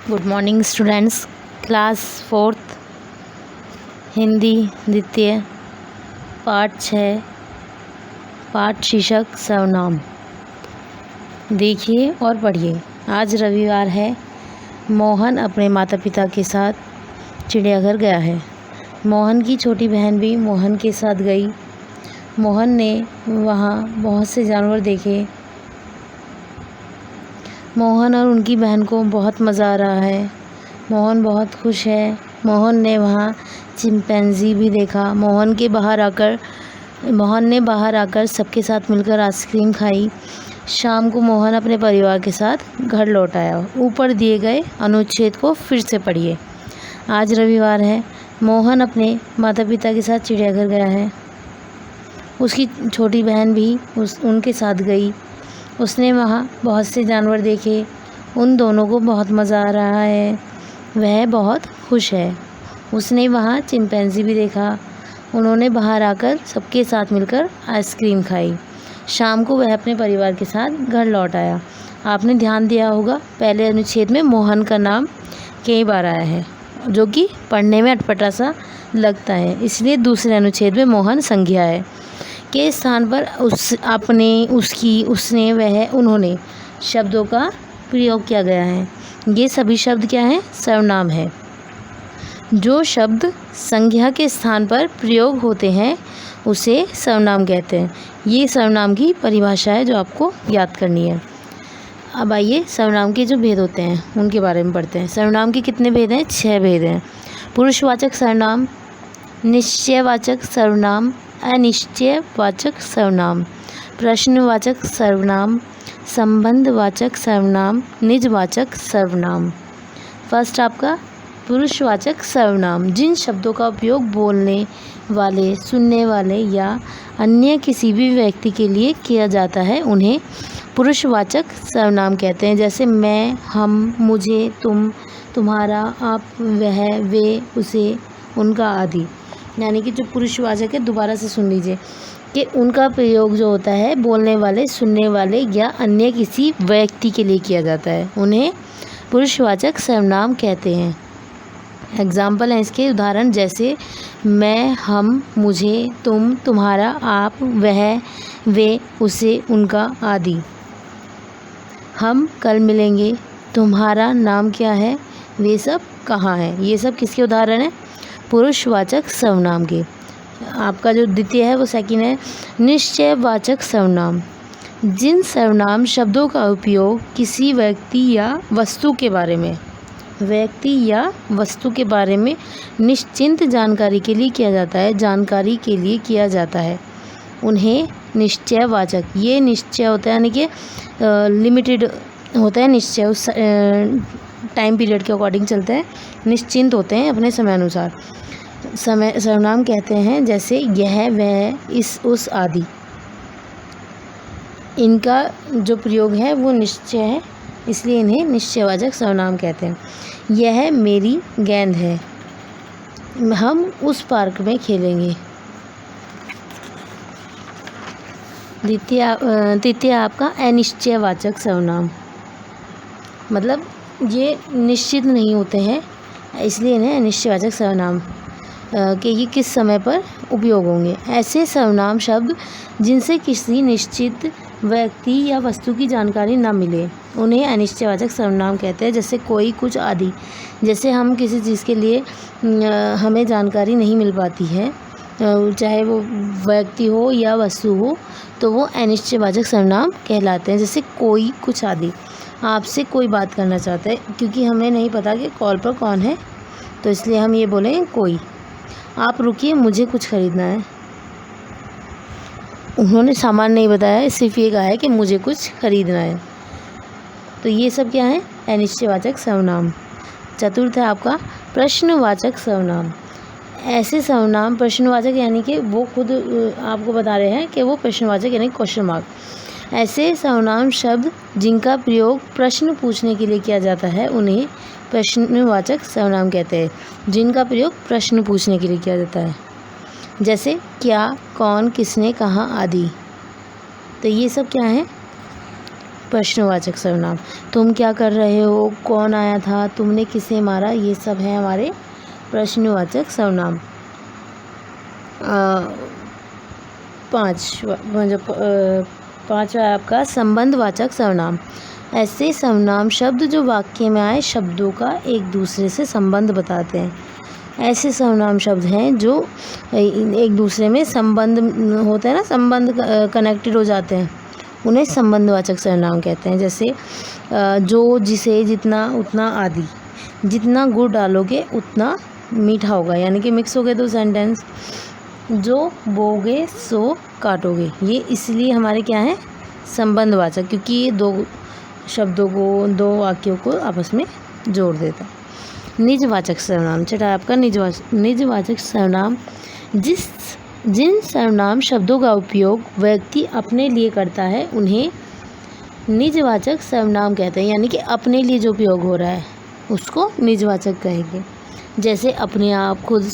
Good morning students. Class 4th Hindi द्वितीय पाठ 6 पाठ शीर्षक सर्वनाम। देखिए और पढ़िए। आज रविवार है। मोहन अपने माता पिता के साथ चिड़ियाघर गया है। मोहन की छोटी बहन भी मोहन के साथ गई। मोहन ने वहाँ बहुत से जानवर देखे। मोहन और उनकी बहन को बहुत मज़ा आ रहा है। मोहन बहुत खुश है। मोहन ने वहाँ चिंपैंजी भी देखा। मोहन ने बाहर आकर सबके साथ मिलकर आइसक्रीम खाई। शाम को मोहन अपने परिवार के साथ घर लौट आया। ऊपर दिए गए अनुच्छेद को फिर से पढ़िए। आज रविवार है। मोहन अपने माता पिता के साथ चिड़ियाघर गया है। उसकी छोटी बहन भी उनके साथ गई। उसने वहाँ बहुत से जानवर देखे। उन दोनों को बहुत मज़ा आ रहा है। वह बहुत खुश है। उसने वहाँ चिंपैंजी भी देखा। उन्होंने बाहर आकर सबके साथ मिलकर आइसक्रीम खाई। शाम को वह अपने परिवार के साथ घर लौट आया। आपने ध्यान दिया होगा, पहले अनुच्छेद में मोहन का नाम कई बार आया है, जो कि पढ़ने में अटपटा सा लगता है, इसलिए दूसरे अनुच्छेद में मोहन संज्ञा है के स्थान पर उन्होंने शब्दों का प्रयोग किया गया है। ये सभी शब्द क्या हैं? सर्वनाम है। जो शब्द संज्ञा के स्थान पर प्रयोग होते हैं उसे सर्वनाम कहते हैं। ये सर्वनाम की परिभाषा है जो आपको याद करनी है। अब आइए सर्वनाम के जो भेद होते हैं उनके बारे में पढ़ते हैं। सर्वनाम के कितने भेद हैं? 6 भेद हैं। पुरुषवाचक सर्वनाम, निश्चयवाचक सर्वनाम, अनिश्चयवाचक सर्वनाम, प्रश्नवाचक सर्वनाम, संबंधवाचक सर्वनाम, निजवाचक सर्वनाम। फर्स्ट आपका पुरुषवाचक सर्वनाम। जिन शब्दों का उपयोग बोलने वाले, सुनने वाले या अन्य किसी भी व्यक्ति के लिए किया जाता है उन्हें पुरुषवाचक सर्वनाम कहते हैं। जैसे मैं, हम, मुझे, तुम, तुम्हारा, आप, वह, वे, उसे, उनका आदि। यानी कि जो पुरुषवाचक है, दोबारा से सुन लीजिए कि उनका प्रयोग जो होता है बोलने वाले, सुनने वाले या अन्य किसी व्यक्ति के लिए किया जाता है, उन्हें पुरुषवाचक सर्वनाम कहते हैं। एग्जाम्पल हैं इसके उदाहरण, जैसे मैं, हम, मुझे, तुम, तुम्हारा, आप, वह, वे, उसे, उनका आदि। हम कल मिलेंगे, तुम्हारा नाम क्या है, वे सब कहाँ हैं। ये सब किसके उदाहरण हैं? पुरुषवाचक सर्वनाम के। आपका जो द्वितीय है वो सेकंड है निश्चयवाचक सर्वनाम। जिन सर्वनाम शब्दों का उपयोग किसी व्यक्ति या वस्तु के बारे में निश्चित जानकारी के लिए किया जाता है, उन्हें निश्चयवाचक। ये निश्चय होता है, यानी कि लिमिटेड होता है। निश्चय उस टाइम पीरियड के अकॉर्डिंग चलते हैं, निश्चिंत होते हैं अपने समय अनुसार। सर्वनाम कहते हैं जैसे यह, वह, इस, उस आदि। इनका जो प्रयोग है वो निश्चय है, इसलिए इन्हें निश्चयवाचक सर्वनाम कहते हैं। यह मेरी गेंद है, हम उस पार्क में खेलेंगे। तृतीय आपका अनिश्चयवाचक सर्वनाम। मतलब ये निश्चित नहीं होते हैं, इसलिए इन्हें अनिश्चयवाचक सर्वनाम कि ये किस समय पर उपयोग होंगे। ऐसे सर्वनाम शब्द जिनसे किसी निश्चित व्यक्ति या वस्तु की जानकारी ना मिले, उन्हें अनिश्चयवाचक सर्वनाम कहते हैं। जैसे कोई, कुछ आदि। जैसे हम किसी चीज़ के लिए हमें जानकारी नहीं मिल पाती है, चाहे वो व्यक्ति हो या वस्तु हो, तो वो अनिश्चयवाचक सर्वनाम कहलाते हैं। जैसे कोई, कुछ आदि। आपसे कोई बात करना चाहता है, क्योंकि हमें नहीं पता कि कॉल पर कौन है, तो इसलिए हम ये बोलें कोई। आप रुकिए, मुझे कुछ ख़रीदना है। उन्होंने सामान नहीं बताया, सिर्फ ये कहा है कि मुझे कुछ ख़रीदना है। तो ये सब क्या है? अनिश्चयवाचक सर्वनाम। चतुर्थ है आपका प्रश्नवाचक सर्वनाम। ऐसे सर्वनाम प्रश्नवाचक, यानी कि वो खुद आपको बता रहे हैं कि वो प्रश्नवाचक यानी क्वेश्चन मार्क। ऐसे सर्वनाम शब्द जिनका प्रयोग प्रश्न पूछने के लिए किया जाता है उन्हें प्रश्नवाचक सर्वनाम कहते हैं। जिनका प्रयोग प्रश्न पूछने के लिए किया जाता है, जैसे क्या, कौन, किसने, कहाँ आदि। तो ये सब क्या है? प्रश्नवाचक सर्वनाम। तुम क्या कर रहे हो, कौन आया था, तुमने किसे मारा, ये सब हैं हमारे प्रश्नवाचक सर्वनाम। 5वां आपका संबंधवाचक सर्वनाम। ऐसे सर्वनाम शब्द जो वाक्य में आए शब्दों का एक दूसरे से संबंध बताते हैं। ऐसे सर्वनाम शब्द हैं जो एक दूसरे में संबंध होता है ना, संबंध कनेक्टेड हो जाते हैं, उन्हें संबंधवाचक सर्वनाम कहते हैं। जैसे जो, जिसे, जितना, उतना आदि। जितना गुड़ डालोगे उतना मीठा होगा, यानी कि मिक्स हो गए दो सेंटेंस। जो बोगे सो काटोगे, ये इसलिए हमारे क्या है, संबंधवाचक, क्योंकि ये दो शब्दों को, दो वाक्यों को आपस में जोड़ देता है। निजवाचक सर्वनाम। छठा आपका निजवाचक सर्वनाम। जिन सर्वनाम शब्दों का उपयोग व्यक्ति अपने लिए करता है उन्हें निजवाचक सर्वनाम कहते हैं, यानी कि अपने लिए जो उपयोग हो रहा है उसको निजवाचक कहेंगे। जैसे अपने आप, खुद,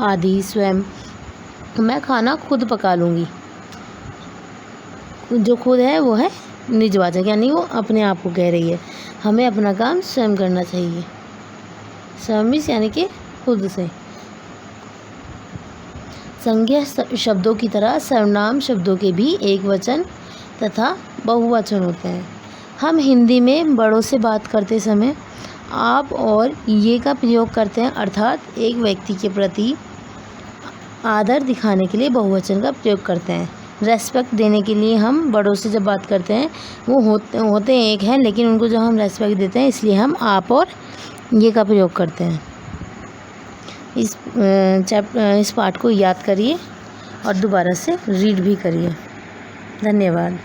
आदि, स्वयं। मैं खाना खुद पका लूँगी, जो खुद है वो है निजवाचक, यानी वो अपने आप को कह रही है। हमें अपना काम स्वयं करना चाहिए। स्वयं यानी कि खुद से। संज्ञा शब्दों की तरह सर्वनाम शब्दों के भी एक वचन तथा बहुवचन होते हैं। हम हिंदी में बड़ों से बात करते समय आप और ये का प्रयोग करते हैं, अर्थात एक व्यक्ति के प्रति आदर दिखाने के लिए बहुवचन का प्रयोग करते हैं। रेस्पेक्ट देने के लिए हम बड़ों से जब बात करते हैं वो होते एक हैं, लेकिन उनको जब हम रेस्पेक्ट देते हैं इसलिए हम आप और ये का प्रयोग करते हैं। इस पाठ को याद करिए और दोबारा से रीड भी करिए। धन्यवाद।